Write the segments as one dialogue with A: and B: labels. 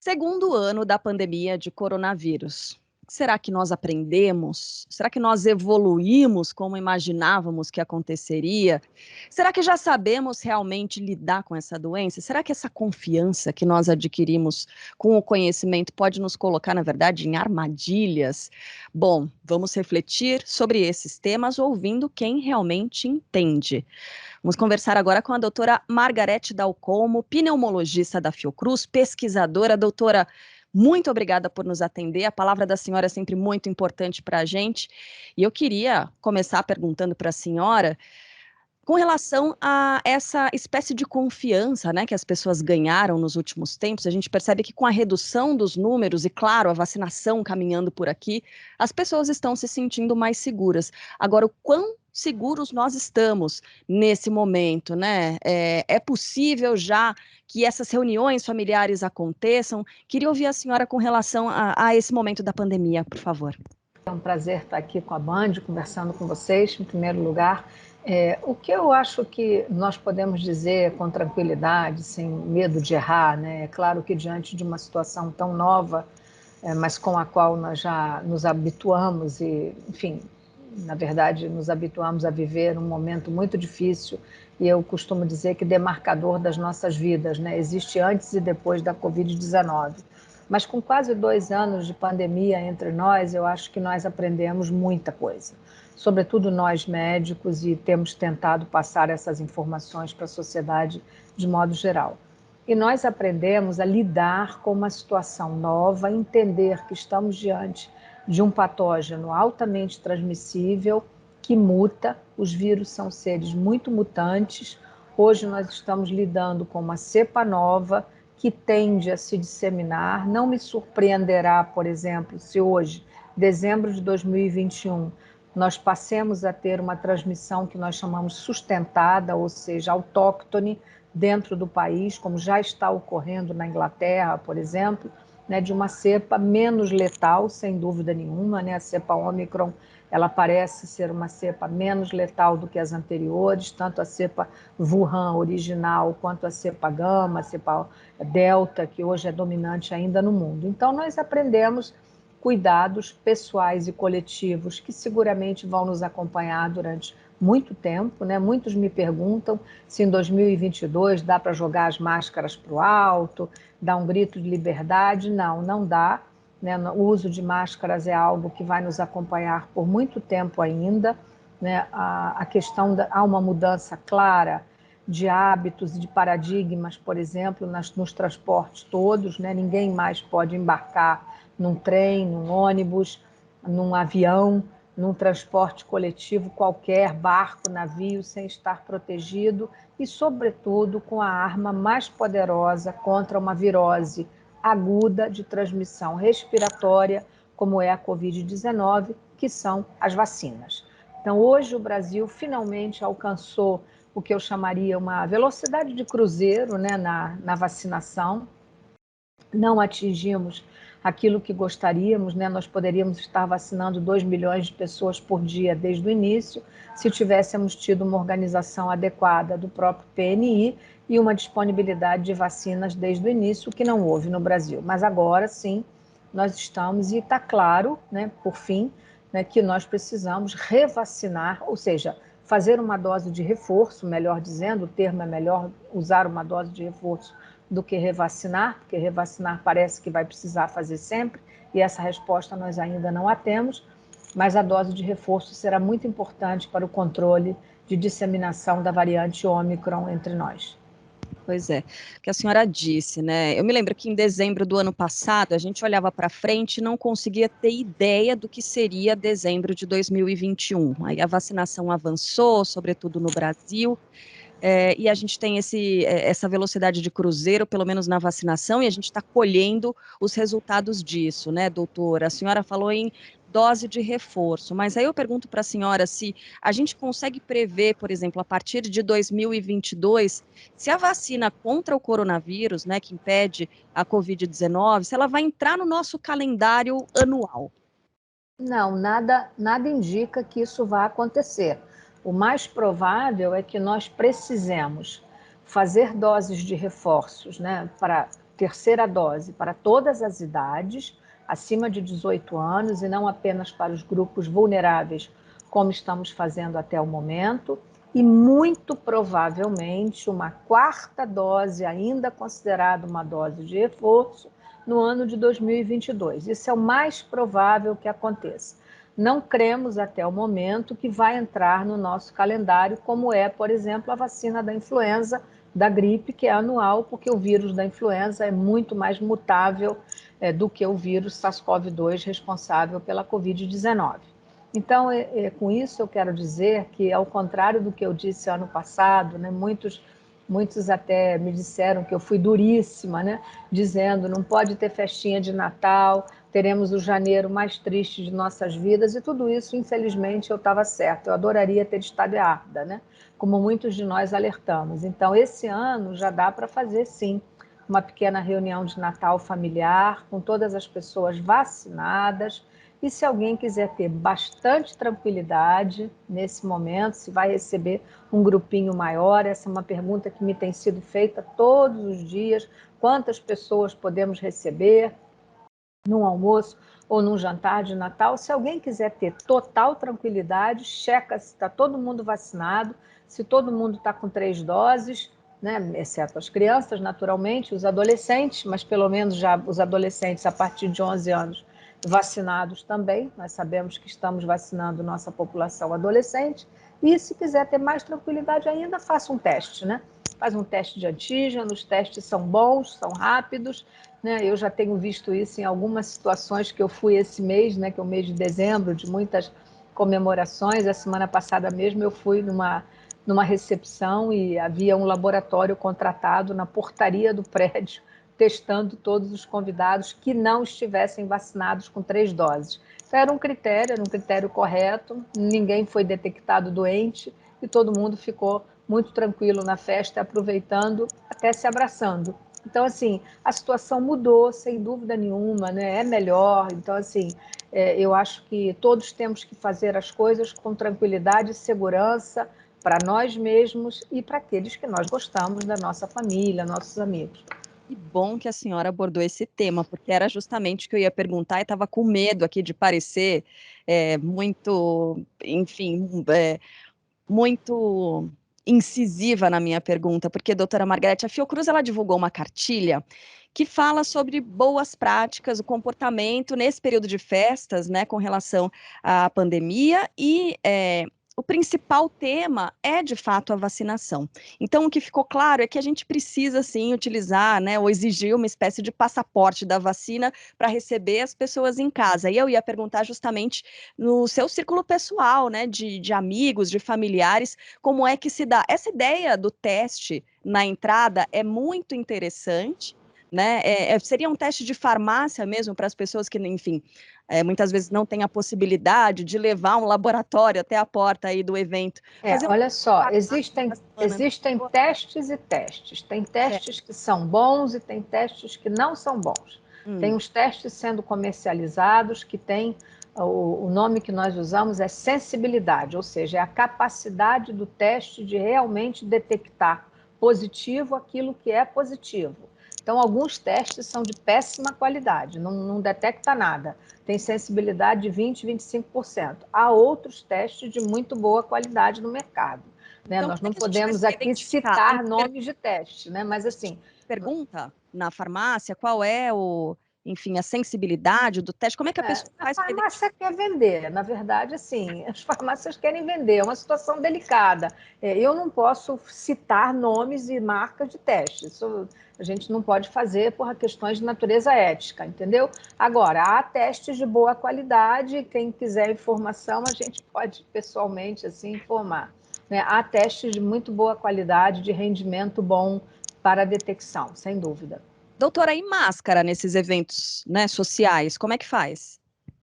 A: Segundo ano da pandemia de coronavírus. Será que nós aprendemos? Será que nós evoluímos como imaginávamos que aconteceria? Será que já sabemos realmente lidar com essa doença? Será que essa confiança que nós adquirimos com o conhecimento pode nos colocar, na verdade, em armadilhas? Bom, vamos refletir sobre esses temas ouvindo quem realmente entende. Vamos conversar agora com a doutora Margarete Dalcomo, pneumologista da Fiocruz, pesquisadora. Doutora, muito obrigada por nos atender. A palavra da senhora é sempre muito importante para a gente. E eu queria começar perguntando para a senhora com relação a essa espécie de confiança, né, que as pessoas ganharam nos últimos tempos. A gente percebe que com a redução dos números e, claro, a vacinação caminhando por aqui, as pessoas estão se sentindo mais seguras. Agora, o quão seguros nós estamos nesse momento, né? É possível já que essas reuniões familiares aconteçam? Queria ouvir a senhora com relação a esse momento da pandemia, por favor.
B: É um prazer estar aqui com a Band, conversando com vocês, em primeiro lugar. O que eu acho que nós podemos dizer com tranquilidade, sem medo de errar, né? É claro que diante de uma situação tão nova, mas com a qual nós já nos habituamos e, enfim, na verdade, nos habituamos a viver um momento muito difícil e eu costumo dizer que demarcador das nossas vidas, né? Existe antes e depois da Covid-19. Mas com quase 2 anos de pandemia entre nós, eu acho que nós aprendemos muita coisa. Sobretudo nós médicos, e temos tentado passar essas informações para a sociedade de modo geral. E nós aprendemos a lidar com uma situação nova, entender que estamos diante de um patógeno altamente transmissível, que muta. Os vírus são seres muito mutantes. Hoje nós estamos lidando com uma cepa nova, que tende a se disseminar. Não me surpreenderá, por exemplo, se hoje, dezembro de 2021, nós passemos a ter uma transmissão que nós chamamos sustentada, ou seja, autóctone dentro do país, como já está ocorrendo na Inglaterra, por exemplo, né, de uma cepa menos letal, sem dúvida nenhuma, né? A cepa Ômicron, ela parece ser uma cepa menos letal do que as anteriores, tanto a cepa Wuhan original, quanto a cepa Gama, a cepa Delta, que hoje é dominante ainda no mundo. Então, nós aprendemos cuidados pessoais e coletivos que seguramente vão nos acompanhar durante muito tempo, né? Muitos me perguntam se em 2022 dá para jogar as máscaras para o alto, dar um grito de liberdade. Não, não dá, né? O uso de máscaras é algo que vai nos acompanhar por muito tempo ainda, né? A questão há uma mudança clara de hábitos e de paradigmas, por exemplo, nos transportes todos, né? Ninguém mais pode embarcar num trem, num ônibus, num avião, num transporte coletivo qualquer, barco, navio, sem estar protegido e, sobretudo, com a arma mais poderosa contra uma virose aguda de transmissão respiratória, como é a Covid-19, que são as vacinas. Então, hoje o Brasil finalmente alcançou o que eu chamaria uma velocidade de cruzeiro, né, na vacinação. Não atingimos aquilo que gostaríamos, né? Nós poderíamos estar vacinando 2 milhões de pessoas por dia desde o início, se tivéssemos tido uma organização adequada do próprio PNI e uma disponibilidade de vacinas desde o início, que não houve no Brasil. Mas agora sim, nós estamos, e está claro, né, por fim, né, que nós precisamos revacinar, ou seja, fazer uma dose de reforço, melhor dizendo, o termo é melhor usar uma dose de reforço do que revacinar, porque revacinar parece que vai precisar fazer sempre, e essa resposta nós ainda não a temos, mas a dose de reforço será muito importante para o controle de disseminação da variante Ômicron entre nós.
A: Pois é, o que a senhora disse, né? Eu me lembro que em dezembro do ano passado a gente olhava para frente e não conseguia ter ideia do que seria dezembro de 2021. Aí a vacinação avançou, sobretudo no Brasil, e a gente tem essa velocidade de cruzeiro, pelo menos na vacinação, e a gente está colhendo os resultados disso, né, doutora? A senhora falou em dose de reforço, mas aí eu pergunto para a senhora se a gente consegue prever, por exemplo, a partir de 2022, se a vacina contra o coronavírus, né, que impede a Covid-19, se ela vai entrar no nosso calendário anual.
B: Não, nada indica que isso vá acontecer. O mais provável é que nós precisemos fazer doses de reforços, né, para terceira dose para todas as idades, acima de 18 anos, e não apenas para os grupos vulneráveis, como estamos fazendo até o momento, e muito provavelmente uma quarta dose, ainda considerada uma dose de reforço, no ano de 2022. Isso é o mais provável que aconteça. Não cremos até o momento que vai entrar no nosso calendário, como é, por exemplo, a vacina da influenza, da gripe, que é anual, porque o vírus da influenza é muito mais mutável do que o vírus SARS-CoV-2 responsável pela Covid-19. Então, com isso eu quero dizer que, ao contrário do que eu disse ano passado, né, muitos até me disseram que eu fui duríssima, né, dizendo não pode ter festinha de Natal, teremos o janeiro mais triste de nossas vidas, e tudo isso, infelizmente, eu estava certa. Eu adoraria ter estado errada, né, como muitos de nós alertamos. Então, esse ano já dá para fazer, sim, uma pequena reunião de Natal familiar, com todas as pessoas vacinadas. E se alguém quiser ter bastante tranquilidade nesse momento, se vai receber um grupinho maior, essa é uma pergunta que me tem sido feita todos os dias: quantas pessoas podemos receber num almoço ou num jantar de Natal? Se alguém quiser ter total tranquilidade, checa se está todo mundo vacinado, se todo mundo está com 3 doses, né? Exceto as crianças, naturalmente, os adolescentes, mas pelo menos já os adolescentes a partir de 11 anos vacinados também. Nós sabemos que estamos vacinando nossa população adolescente. E se quiser ter mais tranquilidade ainda, faça um teste, né? Faz um teste de antígeno, os testes são bons, são rápidos, né? Eu já tenho visto isso em algumas situações que eu fui esse mês, né? Que é o mês de dezembro, de muitas comemorações. A semana passada mesmo eu fui numa recepção e havia um laboratório contratado na portaria do prédio, testando todos os convidados que não estivessem vacinados com 3 doses. Então, era um critério correto, ninguém foi detectado doente e todo mundo ficou muito tranquilo na festa, aproveitando, até se abraçando. Então, assim, a situação mudou, sem dúvida nenhuma, né? É melhor. Então, assim, eu acho que todos temos que fazer as coisas com tranquilidade e segurança para nós mesmos e para aqueles que nós gostamos, da nossa família, nossos amigos.
A: Que bom que a senhora abordou esse tema, porque era justamente o que eu ia perguntar e estava com medo aqui de parecer muito, enfim, muito incisiva na minha pergunta, porque, doutora Margarete, a Fiocruz ela divulgou uma cartilha que fala sobre boas práticas, o comportamento nesse período de festas, né, com relação à pandemia e o principal tema é, de fato, a vacinação. Então, o que ficou claro é que a gente precisa, sim, utilizar, né, ou exigir uma espécie de passaporte da vacina para receber as pessoas em casa. E eu ia perguntar justamente no seu círculo pessoal, né, de amigos, de familiares, como é que se dá. Essa ideia do teste na entrada é muito interessante, né? Seria um teste de farmácia mesmo para as pessoas que, enfim, muitas vezes não têm a possibilidade de levar um laboratório até a porta aí do evento.
B: Olha só, existem testes e testes. Tem testes que são bons e tem testes que não são bons. Tem os testes sendo comercializados que tem o nome que nós usamos é sensibilidade, ou seja, é a capacidade do teste de realmente detectar positivo aquilo que é positivo. Então, alguns testes são de péssima qualidade, não detecta nada. Tem sensibilidade de 20%, 25%. Há outros testes de muito boa qualidade no mercado. Né?
A: Então,
B: Nós
A: como é
B: não
A: que a gente vai
B: podemos
A: saber
B: aqui
A: identificar?
B: citar nomes de teste, né? Mas assim...
A: Pergunta na farmácia qual é enfim, a sensibilidade do teste, como é que a pessoa
B: A
A: faz para
B: farmácia
A: identificar?
B: quer vender, na verdade, assim, as farmácias querem vender, é uma situação delicada. Eu não posso citar nomes e marcas de teste, isso a gente não pode fazer por questões de natureza ética, entendeu? Agora, há testes de boa qualidade, quem quiser informação, a gente pode pessoalmente assim informar. Né? Há testes de muito boa qualidade, de rendimento bom para a detecção, sem dúvida.
A: Doutora, e máscara nesses eventos, né, sociais, como é que faz?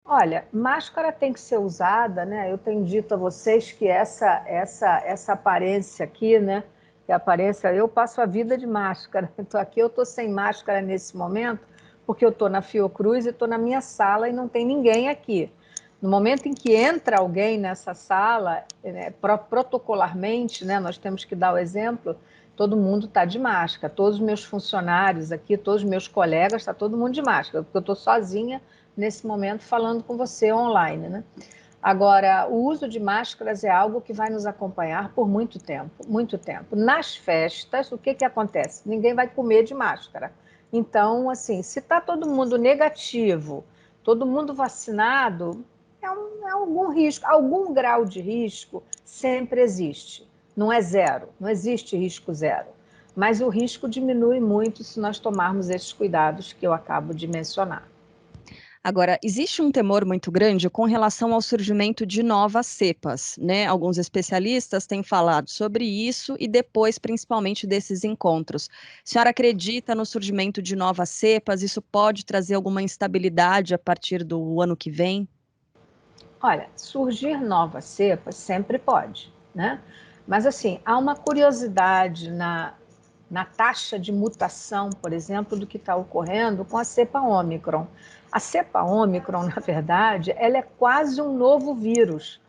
B: Olha, máscara tem que ser usada, né? Eu tenho dito a vocês que essa aparência aqui, né? Que aparência, eu passo a vida de máscara. Estou aqui, eu estou sem máscara nesse momento, porque eu estou na Fiocruz e estou na minha sala e não tem ninguém aqui. No momento em que entra alguém nessa sala, né, protocolarmente, né, nós temos que dar o exemplo, todo mundo está de máscara, todos os meus funcionários aqui, todos os meus colegas, está todo mundo de máscara, porque eu estou sozinha nesse momento falando com você online, né? Agora, o uso de máscaras é algo que vai nos acompanhar por muito tempo, muito tempo. Nas festas, o que que acontece? Ninguém vai comer de máscara. Então, assim, se está todo mundo negativo, todo mundo vacinado, é algum risco, algum grau de risco sempre existe. Não é zero, não existe risco zero. Mas o risco diminui muito se nós tomarmos esses cuidados que eu acabo de mencionar.
A: Agora, existe um temor muito grande com relação ao surgimento de novas cepas, né? Alguns especialistas têm falado sobre isso e depois, principalmente, desses encontros. A senhora acredita no surgimento de novas cepas? Isso pode trazer alguma instabilidade a partir do ano que vem?
B: Olha, surgir novas cepas sempre pode, né? Mas, assim, há uma curiosidade na taxa de mutação, por exemplo, do que está ocorrendo com a cepa Ômicron. A cepa Ômicron, na verdade, ela é quase um novo vírus,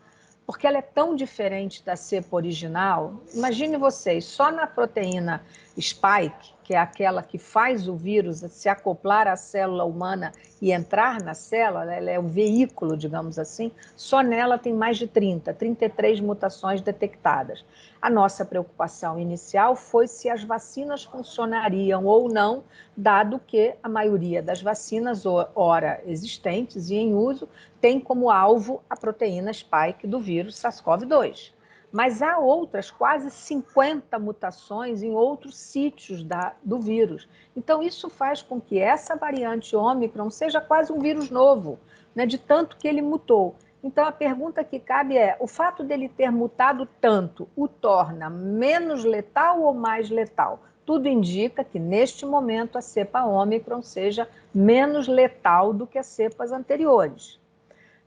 B: porque ela é tão diferente da cepa original. Imagine vocês, só na proteína spike, que é aquela que faz o vírus se acoplar à célula humana e entrar na célula, ela é o veículo, digamos assim, só nela tem mais de 33 mutações detectadas. A nossa preocupação inicial foi se as vacinas funcionariam ou não, dado que a maioria das vacinas, ora existentes e em uso, tem como alvo a proteína spike do vírus SARS-CoV-2. Mas há outras, quase 50 mutações em outros sítios do vírus. Então, isso faz com que essa variante Ômicron seja quase um vírus novo, né, de tanto que ele mutou. Então, a pergunta que cabe é: o fato dele ter mutado tanto o torna menos letal ou mais letal? Tudo indica que, neste momento, a cepa Ômicron seja menos letal do que as cepas anteriores.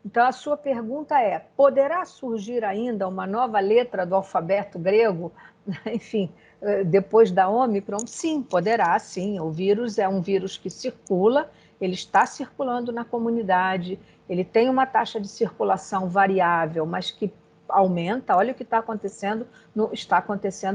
B: Então, a sua pergunta é: poderá surgir ainda uma nova letra do alfabeto grego, enfim, depois da Ômicron? Sim, poderá, sim. O vírus é um vírus que circula, ele está circulando na comunidade, ele tem uma taxa de circulação variável, mas que aumenta. Olha o que está acontecendo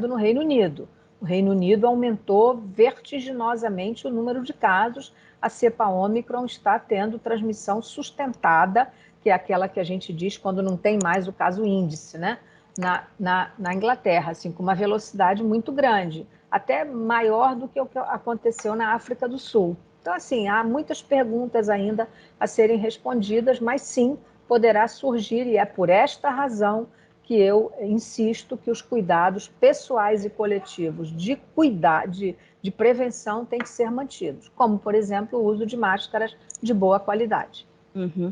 B: no Reino Unido. O Reino Unido aumentou vertiginosamente o número de casos. A cepa Ômicron está tendo transmissão sustentada, que é aquela que a gente diz quando não tem mais o caso índice, né? Na Inglaterra, assim, com uma velocidade muito grande, até maior do que o que aconteceu na África do Sul. Então, assim, há muitas perguntas ainda a serem respondidas, mas sim, poderá surgir, e é por esta razão que eu insisto que os cuidados pessoais e coletivos de prevenção têm que ser mantidos, como, por exemplo, o uso de máscaras de boa qualidade.
A: Uhum.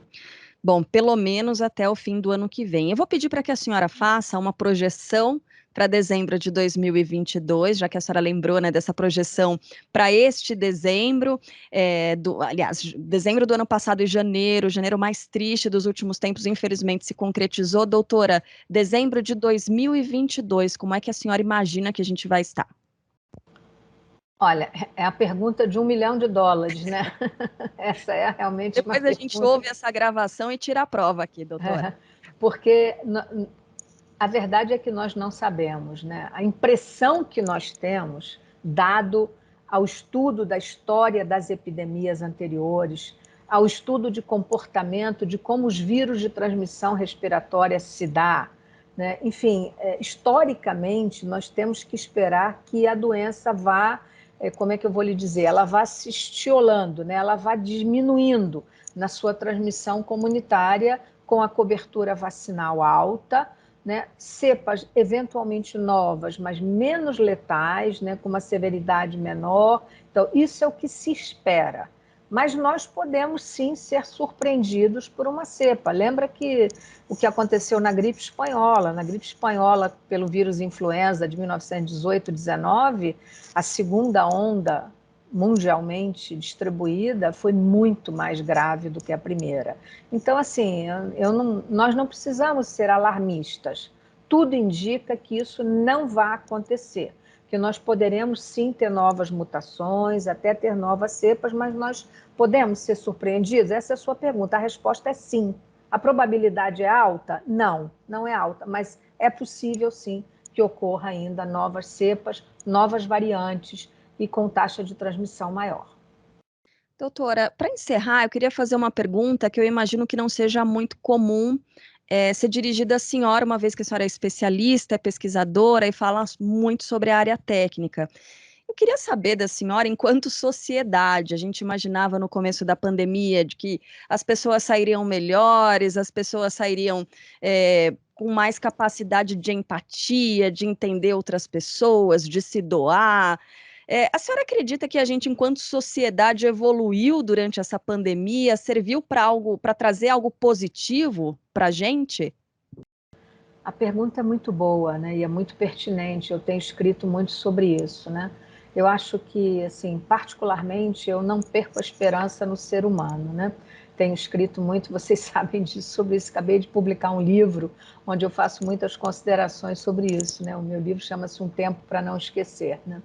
A: Bom, pelo menos até o fim do ano que vem. Eu vou pedir para que a senhora faça uma projeção para dezembro de 2022, já que a senhora lembrou, né, dessa projeção para este dezembro, aliás, dezembro do ano passado e janeiro mais triste dos últimos tempos, infelizmente se concretizou. Doutora, dezembro de 2022, como é que a senhora imagina que a gente vai estar?
B: Olha, é a pergunta de $1 milhão, né? Essa é realmente uma
A: Depois a gente
B: pergunta.
A: ouve essa gravação e tira a prova aqui, doutora.
B: Porque a verdade é que nós não sabemos, né? A impressão que nós temos, dado ao estudo da história das epidemias anteriores, ao estudo de comportamento, de como os vírus de transmissão respiratória se dá, né? Enfim, historicamente, nós temos que esperar que a doença vá, como é que eu vou lhe dizer, ela vá se estiolando, né? Ela vá diminuindo na sua transmissão comunitária com a cobertura vacinal alta, né? Cepas eventualmente novas, mas menos letais, né? Com uma severidade menor. Então, isso é o que se espera. Mas nós podemos sim ser surpreendidos por uma cepa. Lembra que o que aconteceu na gripe espanhola pelo vírus influenza de 1918-19, a segunda onda mundialmente distribuída foi muito mais grave do que a primeira. Então, assim, nós não precisamos ser alarmistas. Tudo indica que isso não vai acontecer, que nós poderemos sim ter novas mutações, até ter novas cepas, mas nós podemos ser surpreendidos? Essa é a sua pergunta. A resposta é sim. A probabilidade é alta? Não, não é alta, mas é possível sim que ocorra ainda novas cepas, novas variantes e com taxa de transmissão maior.
A: Doutora, para encerrar, eu queria fazer uma pergunta que eu imagino que não seja muito comum ser dirigida à senhora, uma vez que a senhora é especialista, é pesquisadora e fala muito sobre a área técnica. Eu queria saber da senhora, enquanto sociedade, a gente imaginava no começo da pandemia de que as pessoas sairiam melhores, as pessoas sairiam com mais capacidade de empatia, de entender outras pessoas, de se doar. A senhora acredita que a gente, enquanto sociedade, evoluiu durante essa pandemia, serviu para algo, para trazer algo positivo para a gente?
B: A pergunta é muito boa, né? E é muito pertinente. Eu tenho escrito muito sobre isso, né? Eu acho que, assim, particularmente, eu não perco a esperança no ser humano, né? Tenho escrito muito, vocês sabem disso, sobre isso. Acabei de publicar um livro onde eu faço muitas considerações sobre isso, né? O meu livro chama-se Um Tempo para Não Esquecer, né?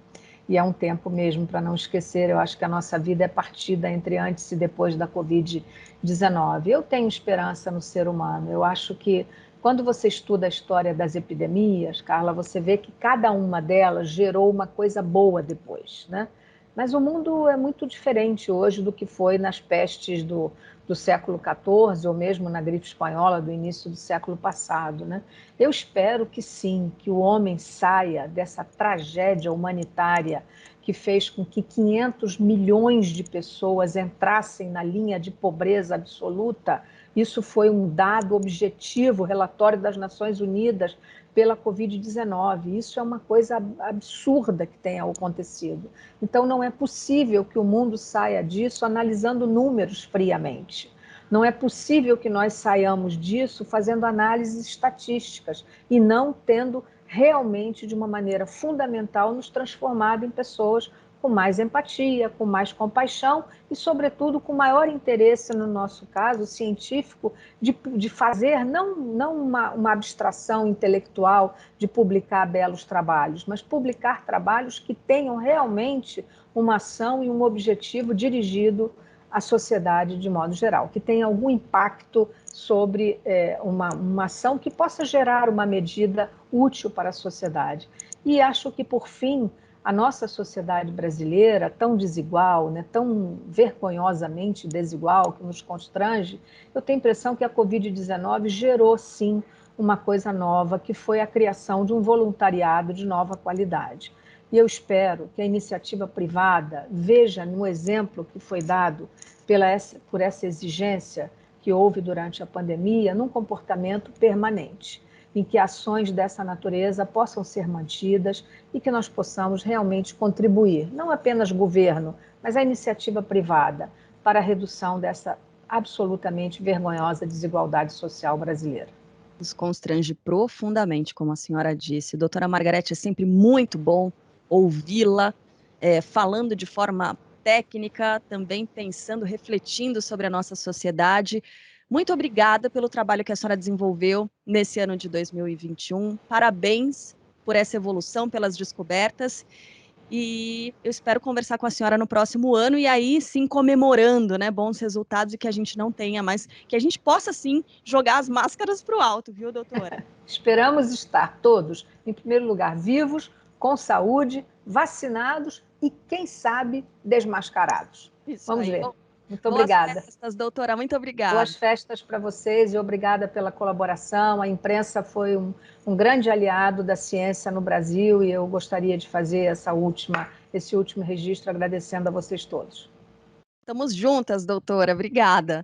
B: E é um tempo mesmo para não esquecer. Eu acho que a nossa vida é partida entre antes e depois da Covid-19. Eu tenho esperança no ser humano. Eu acho que quando você estuda a história das epidemias, Carla, você vê que cada uma delas gerou uma coisa boa depois, né? Mas o mundo é muito diferente hoje do que foi nas pestes do século XIV ou mesmo na gripe espanhola do início do século passado, né? Eu espero que sim, que o homem saia dessa tragédia humanitária que fez com que 500 milhões de pessoas entrassem na linha de pobreza absoluta. Isso foi um dado objetivo, relatório das Nações Unidas pela Covid-19. Isso é uma coisa absurda que tenha acontecido. Então, não é possível que o mundo saia disso analisando números friamente. Não é possível que nós saiamos disso fazendo análises estatísticas e não tendo realmente, de uma maneira fundamental, nos transformado em pessoas com mais empatia, com mais compaixão e, sobretudo, com maior interesse, no nosso caso, científico, de fazer não uma abstração intelectual de publicar belos trabalhos, mas publicar trabalhos que tenham realmente uma ação e um objetivo dirigido à sociedade de modo geral, que tenha algum impacto sobre uma ação que possa gerar uma medida útil para a sociedade. E acho que, por fim, a nossa sociedade brasileira, tão desigual, né, tão vergonhosamente desigual, que nos constrange, eu tenho a impressão que a Covid-19 gerou, sim, uma coisa nova, que foi a criação de um voluntariado de nova qualidade. E eu espero que a iniciativa privada veja no exemplo que foi dado por essa exigência que houve durante a pandemia, num comportamento permanente, em que ações dessa natureza possam ser mantidas e que nós possamos realmente contribuir, não apenas governo, mas a iniciativa privada, para a redução dessa absolutamente vergonhosa desigualdade social brasileira.
A: Nos constrange profundamente, como a senhora disse. Doutora Margarete, é sempre muito bom ouvi-la, falando de forma técnica, também pensando, refletindo sobre a nossa sociedade. Muito obrigada pelo trabalho que a senhora desenvolveu nesse ano de 2021. Parabéns por essa evolução, pelas descobertas. E eu espero conversar com a senhora no próximo ano e aí sim comemorando, né, bons resultados e que a gente não tenha mais, que a gente possa sim jogar as máscaras para o alto, viu, doutora?
B: Esperamos estar todos, em primeiro lugar, vivos, com saúde, vacinados e, quem sabe, desmascarados.
A: Isso
B: Vamos
A: aí.
B: ver. Muito
A: Boas
B: obrigada.
A: festas, doutora. Muito
B: Boas
A: obrigada.
B: festas para vocês e obrigada pela colaboração. A imprensa foi um grande aliado da ciência no Brasil e eu gostaria de fazer esse último registro agradecendo a vocês todos.
A: Estamos juntas, doutora. Obrigada.